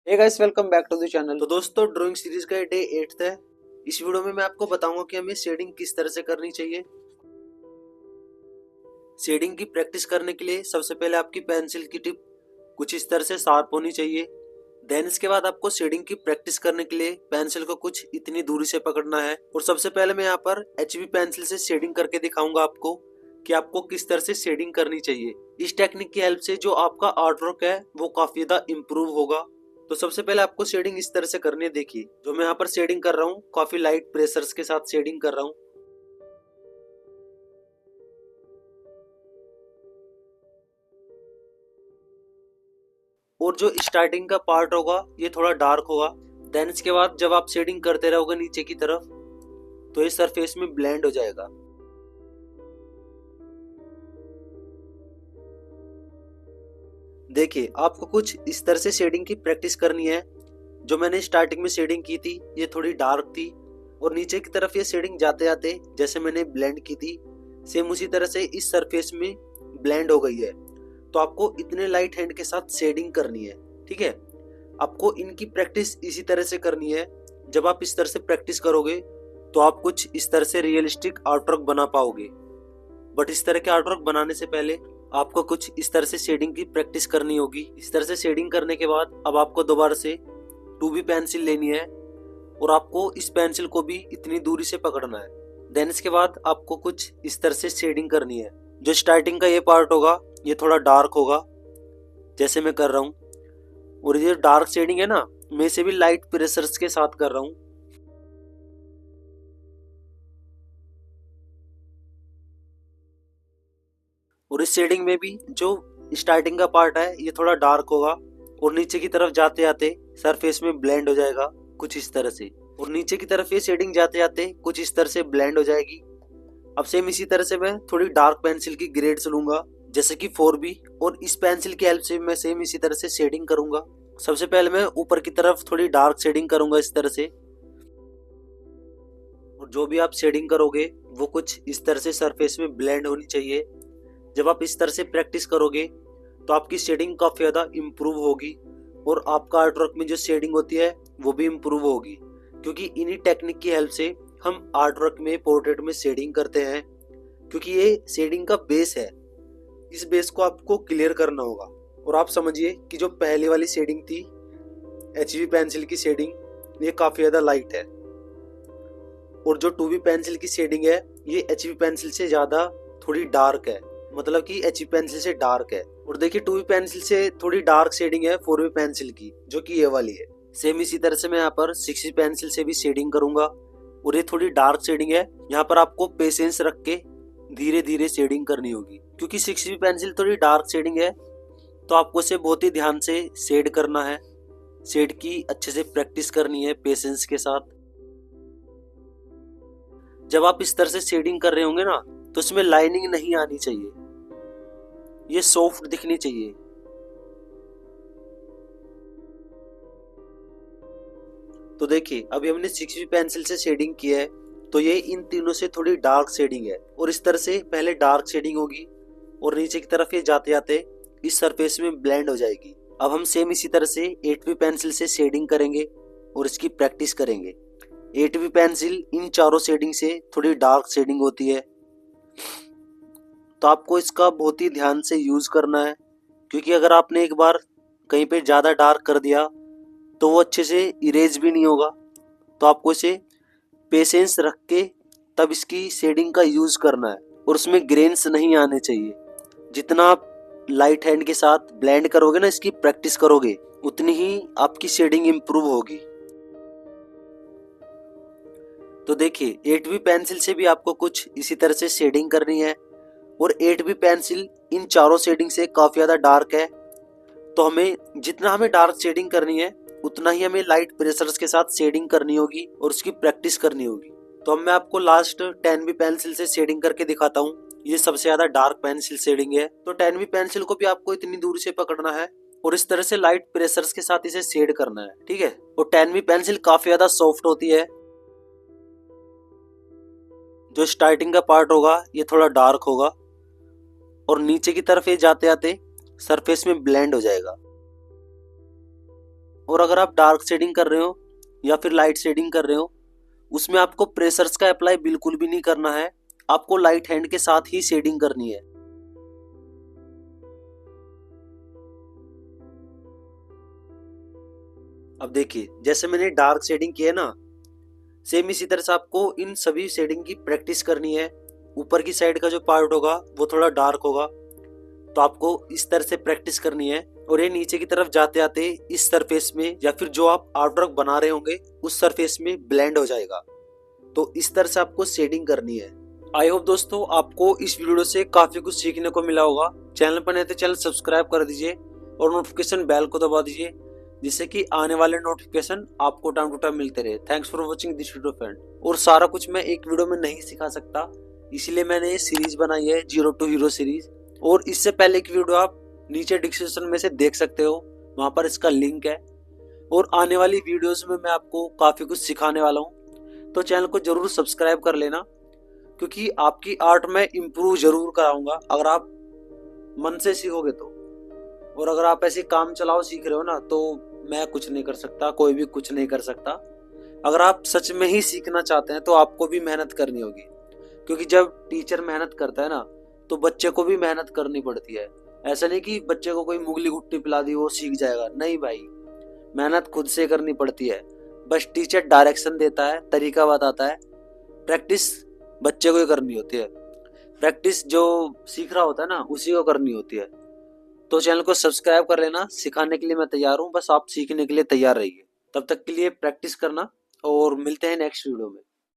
Hey guys, welcome back to the channel. तो दोस्तों drawing series का डे 8 है। इस वीडियो में मैं आपको बताऊंगा कि हमें शेडिंग किस तरह से करनी चाहिए। शेडिंग की प्रैक्टिस करने के लिए सबसे पहले आपकी पेंसिल की टिप कुछ इस तरह से शार्प होनी चाहिए। देन इसके बाद आपको शेडिंग की प्रैक्टिस करने के लिए पेंसिल को कुछ इतनी दूरी से पकड़ना है। और सबसे पहले मैं यहाँ पर HB पेंसिल से शेडिंग करके दिखाऊंगा आपको कि आपको किस तरह से शेडिंग करनी चाहिए। इस टेक्निक की हेल्प से जो आपका आर्ट वर्क है वो काफी ज्यादा इम्प्रूव होगा। तो सबसे पहले आपको शेडिंग इस तरह से करनी है। देखिए जो मैं यहाँ पर शेडिंग कर रहा हूँ, काफी लाइट प्रेशर्स के साथ शेडिंग कर रहा हूँ। और जो स्टार्टिंग का पार्ट होगा ये थोड़ा डार्क होगा। देन इसके बाद जब आप शेडिंग करते रहोगे नीचे की तरफ तो ये सरफेस में ब्लेंड हो जाएगा। देखिए आपको कुछ इस तरह से शेडिंग की प्रैक्टिस करनी है। जो मैंने स्टार्टिंग में शेडिंग की थी ये थोड़ी डार्क थी और नीचे की तरफ ये शेडिंग जाते जाते जैसे मैंने ब्लेंड की थी सेम उसी तरह से इस सरफेस में ब्लेंड हो गई है। तो आपको इतने लाइट हैंड के साथ शेडिंग करनी है, ठीक है। आपको इनकी प्रैक्टिस इसी तरह से करनी है। जब आप इस तरह से प्रैक्टिस करोगे तो आप कुछ इस तरह से रियलिस्टिक आर्टवर्क बना पाओगे। बट इस तरह के आर्टवर्क बनाने से पहले आपको कुछ इस तरह से शेडिंग की प्रैक्टिस करनी होगी। इस तरह से शेडिंग करने के बाद अब आपको दोबारा से 2B पेंसिल लेनी है और आपको इस पेंसिल को भी इतनी दूरी से पकड़ना है। देन इसके बाद आपको कुछ इस तरह से शेडिंग करनी है। जो स्टार्टिंग का ये पार्ट होगा ये थोड़ा डार्क होगा जैसे मैं कर रहा हूँ। और ये डार्क शेडिंग है ना, मैं इसे भी लाइट प्रेशर्स के साथ कर रहा हूँ। और इस शेडिंग में भी जो स्टार्टिंग का पार्ट है ये थोड़ा डार्क होगा और नीचे की तरफ जाते जाते सरफेस में ब्लेंड हो जाएगा कुछ इस तरह से। और नीचे की तरफ ये शेडिंग जाते जाते कुछ इस तरह से ब्लेंड हो जाएगी। अब सेम इसी तरह से मैं थोड़ी डार्क पेंसिल की ग्रेड्स लूंगा जैसे कि 4B और इस पेंसिल की हेल्प से मैं सेम इसी तरह से शेडिंग करूंगा। सबसे पहले मैं ऊपर की तरफ थोड़ी डार्क शेडिंग करूंगा इस तरह से। और जो भी आप शेडिंग करोगे वो कुछ इस तरह से सरफेस में ब्लेंड होनी चाहिए। जब आप इस तरह से प्रैक्टिस करोगे तो आपकी शेडिंग काफी ज्यादा इम्प्रूव होगी और आपका आर्टवर्क में जो शेडिंग होती है वो भी इम्प्रूव होगी। क्योंकि इन्हीं टेक्निक की हेल्प से हम आर्टवर्क में पोर्ट्रेट में शेडिंग करते हैं। क्योंकि ये शेडिंग का बेस है, इस बेस को आपको क्लियर करना होगा। और आप समझिए कि जो पहले वाली शेडिंग थी HB पेंसिल की शेडिंग ये काफी ज्यादा लाइट है और जो 2B पेंसिल की शेडिंग है ये HB पेंसिल से ज्यादा थोड़ी डार्क है, मतलब कि HB पेंसिल से डार्क है। और देखिए 2B पेंसिल से थोड़ी डार्क शेडिंग है 4B पेंसिल की जो कि ये वाली है। सेम इसी तरह से मैं यहाँ पर 6B पेंसिल से भी शेडिंग करूंगा और ये थोड़ी डार्क शेडिंग है। यहाँ पर आपको पेशेंस रख के धीरे धीरे शेडिंग करनी होगी क्योंकि 6B पेंसिल थोड़ी डार्क शेडिंग है। तो आपको इसे बहुत ही ध्यान से शेड करना है, शेड की अच्छे से प्रैक्टिस करनी है पेशेंस के साथ। जब आप इस तरह से शेडिंग कर रहे होंगे ना तो इसमें लाइनिंग नहीं आनी चाहिए, ये सॉफ्ट दिखनी चाहिए। तो देखिए अभी हमने 6B पेंसिल से शेडिंग की है तो ये इन तीनों से थोड़ी डार्क शेडिंग है। और इस तरह से पहले डार्क शेडिंग होगी और नीचे की तरफ ये जाते जाते इस सरफेस में ब्लेंड हो जाएगी। अब हम सेम इसी तरह से 8B पेंसिल से शेडिंग करेंगे और इसकी प्रैक्टिस करेंगे। 8B पेंसिल इन चारों शेडिंग से थोड़ी डार्क शेडिंग होती है तो आपको इसका बहुत ही ध्यान से यूज करना है। क्योंकि अगर आपने एक बार कहीं पे ज्यादा डार्क कर दिया तो वो अच्छे से इरेज भी नहीं होगा। तो आपको इसे पेशेंस रख के तब इसकी शेडिंग का यूज करना है और उसमें ग्रेन्स नहीं आने चाहिए। जितना आप लाइट हैंड के साथ ब्लेंड करोगे ना, इसकी प्रैक्टिस करोगे, उतनी ही आपकी शेडिंग इंप्रूव होगी। तो देखिए 8B पेंसिल से भी आपको कुछ इसी तरह से शेडिंग करनी है और 8B पेंसिल इन चारों शेडिंग से काफी ज्यादा डार्क है। तो हमें जितना हमें डार्क शेडिंग करनी है उतना ही हमें लाइट प्रेशर्स के साथ शेडिंग करनी होगी और उसकी प्रैक्टिस करनी होगी। तो अब मैं आपको लास्ट 10B पेंसिल से शेडिंग करके दिखाता हूँ। ये सबसे ज्यादा डार्क पेंसिल शेडिंग है। तो 10B पेंसिल को भी आपको इतनी दूर से पकड़ना है और इस तरह से लाइट प्रेशर्स के साथ इसे शेड करना है, ठीक है। और 10B पेंसिल काफी ज्यादा सॉफ्ट होती है। जो स्टार्टिंग का पार्ट होगा ये थोड़ा डार्क होगा और नीचे की तरफ ये जाते जाते सरफेस में ब्लेंड हो जाएगा। और अगर आप डार्क शेडिंग कर रहे हो या फिर लाइट शेडिंग कर रहे हो, उसमें आपको प्रेशर्स का अप्लाई बिल्कुल भी नहीं करना है। आपको लाइट हैंड के साथ ही शेडिंग करनी है। अब देखिए, जैसे मैंने डार्क शेडिंग की है ना, सेम इसी तरह से आपको इन सभी शेडिंग की प्रैक्टिस करनी है। ऊपर की साइड का जो पार्ट होगा वो थोड़ा डार्क होगा, तो आपको इस तरह से प्रैक्टिस करनी है। और ये नीचे की तरफ जाते आते इस सरफेस में या फिर जो आप आर्टवर्क बना रहे होंगे उस सरफेस में ब्लेंड हो जाएगा। तो इस तरह से आपको शेडिंग करनी है। आई होप दोस्तों आपको इस वीडियो से काफी कुछ सीखने को मिला होगा। चैनल पर नए तो चैनल सब्सक्राइब कर दीजिए और नोटिफिकेशन बेल को दबा दीजिए, जिससे कि आने वाले नोटिफिकेशन आपको टाइम टू टाइम मिलते रहे। Thanks for watching this video friend. और सारा कुछ मैं एक वीडियो में नहीं सिखा सकता, इसलिए मैंने ये सीरीज बनाई है, जीरो टू हीरो सीरीज। और इससे पहले की वीडियो आप नीचे डिस्क्रिप्शन में से देख सकते हो, वहां पर इसका लिंक है। और आने वाली वीडियोस में मैं आपको काफी कुछ सिखाने वाला हूँ, तो चैनल को जरूर सब्सक्राइब कर लेना, क्योंकि आपकी आर्ट में इम्प्रूव जरूर कराऊंगा अगर आप मन से सीखोगे तो। और अगर आप ऐसे काम चलाओ सीख रहे हो ना, तो मैं कुछ नहीं कर सकता, कोई भी कुछ नहीं कर सकता। अगर आप सच में ही सीखना चाहते हैं तो आपको भी मेहनत करनी होगी, क्योंकि जब टीचर मेहनत करता है ना, तो बच्चे को भी मेहनत करनी पड़ती है। ऐसा नहीं कि बच्चे को कोई मुगली गुट्टी पिला दी वो सीख जाएगा, नहीं भाई, मेहनत खुद से करनी पड़ती है। बस टीचर डायरेक्शन देता है, तरीका बताता है, प्रैक्टिस बच्चे को ही करनी होती है। प्रैक्टिस जो सीख रहा होता है ना, उसी को करनी होती है। तो चैनल को सब्सक्राइब कर लेना, सिखाने के लिए मैं तैयार हूँ, बस आप सीखने के लिए तैयार रहिए। तब तक के लिए प्रैक्टिस करना और मिलते हैं नेक्स्ट वीडियो में।